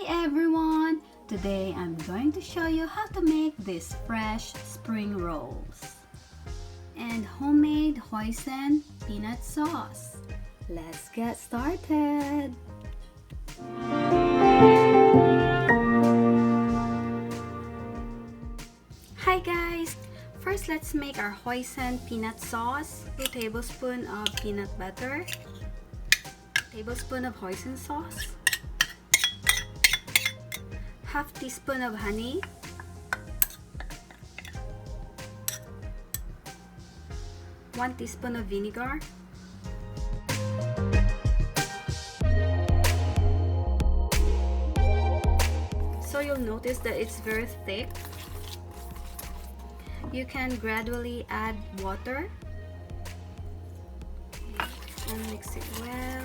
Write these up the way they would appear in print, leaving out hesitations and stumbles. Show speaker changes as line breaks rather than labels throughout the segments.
everyone! Today I'm going to show you how to make these fresh spring rolls and homemade hoisin peanut sauce. Let's get started! Hi guys! First, let's make our hoisin peanut sauce. 2 tablespoons of peanut butter, tablespoon of hoisin sauce, half teaspoon of honey, one teaspoon of vinegar, so you'll notice that it's very thick. You can gradually add water and mix it well.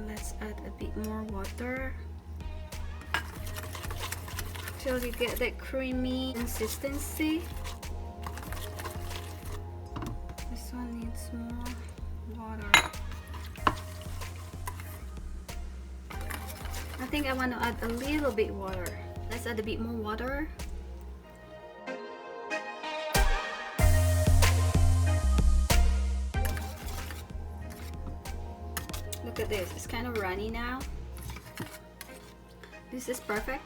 Let's add a bit more water till you get that creamy consistency. This one needs more water. I think I want to add a little bit water. Let's add a bit more water. Look at this, it's kind of runny now. This is perfect.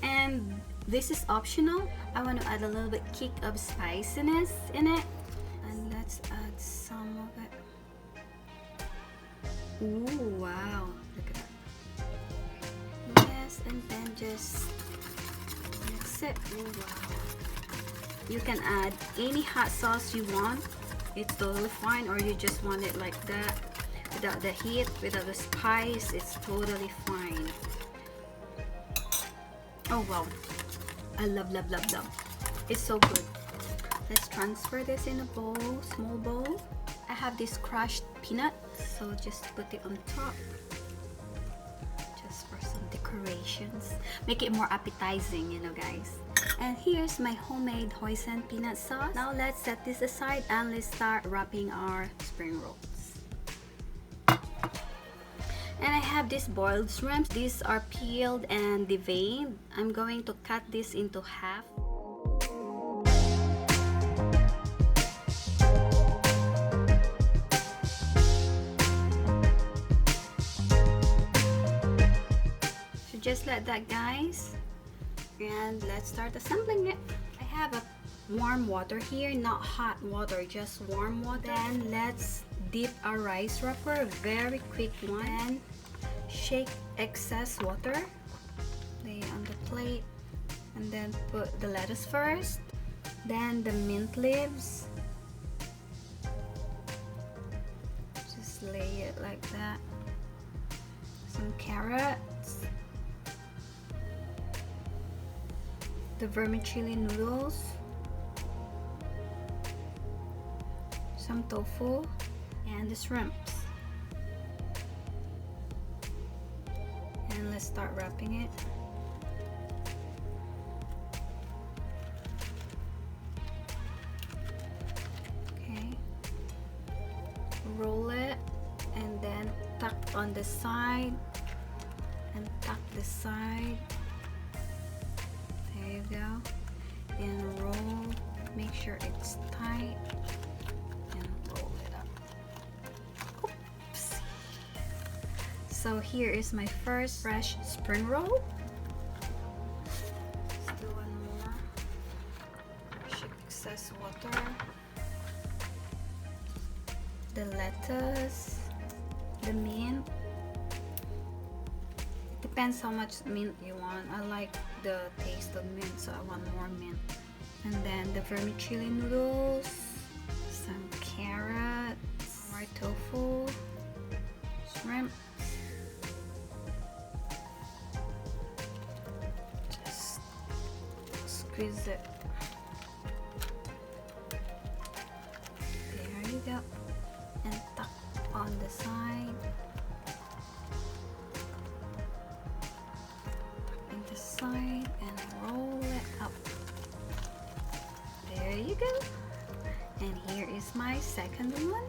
And this is optional. I want to add a little bit kick of spiciness in it. And let's add some of it. Ooh, wow, look at that. Yes, and then just mix it. Ooh, wow. You can add any hot sauce you want. It's totally fine, or you just want it like that. Without the heat, without the spice, it's totally fine. Oh wow, I love. It's so good. Let's transfer this in a bowl, small bowl. I have this crushed peanut, so just put it on top, just for some decorations. Make it more appetizing, you know guys. And here's my homemade hoisin peanut sauce. Now let's set this aside and let's start wrapping our spring rolls. And I have these boiled shrimps. These are peeled and deveined. I'm going to cut this into half. So just like that, guys. And let's start assembling it. I have a warm water here, not hot water, just warm water. Then let's dip our rice wrapper, very quick one, and shake excess water. Lay it on the plate, and then put the lettuce first, then the mint leaves. Just lay it like that. Some carrots, the vermicelli noodles, some tofu, and the shrimps. And let's start wrapping it. Okay, roll it and then tuck on the side and tuck the side. There you go. And roll, make sure it's tight. So here is my first fresh spring roll. Let's do one more. Shake excess water. The lettuce, the mint. Depends how much mint you want. I like the taste of mint, so I want more mint. And then the vermicelli noodles, some carrots, more tofu, shrimp. Squeeze it. There you go. And tuck on the side. Tuck in the side and roll it up. There you go. And here is my second one.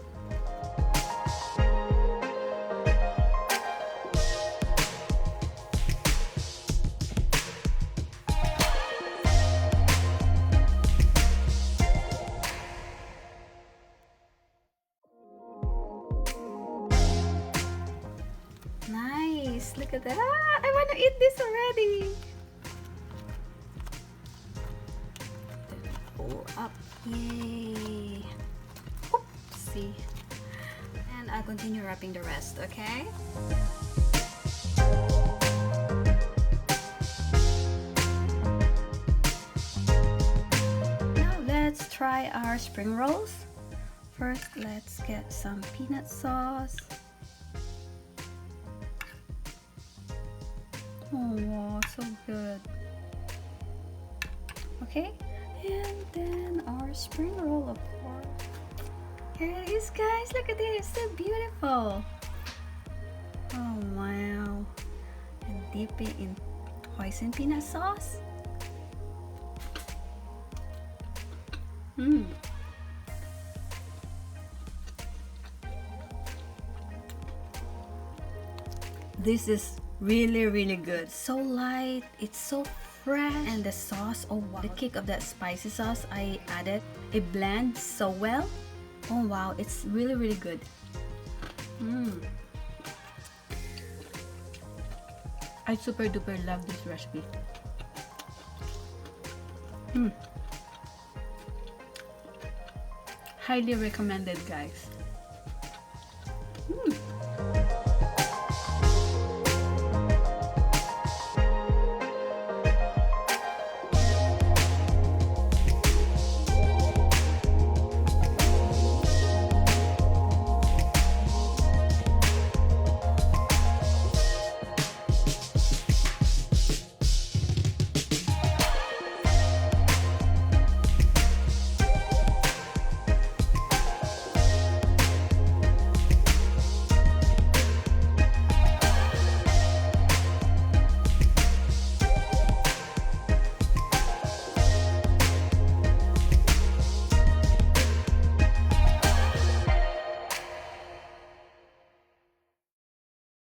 guys, look at that. I want to eat this already. Pull up. Yay. Oopsie. And I'll continue wrapping the rest, okay? Now let's try our spring rolls. First, let's get some peanut sauce. Oh wow, so good. Okay, and then our spring roll, of course. Here it is, guys. Look at this, so beautiful. Oh wow. And dip it in hoisin peanut sauce. This is really good. So light, it's so fresh, and the sauce, oh wow, the kick of that spicy sauce I added, it blends so well. Oh wow, it's really good. I super duper love this recipe. Highly recommended, guys.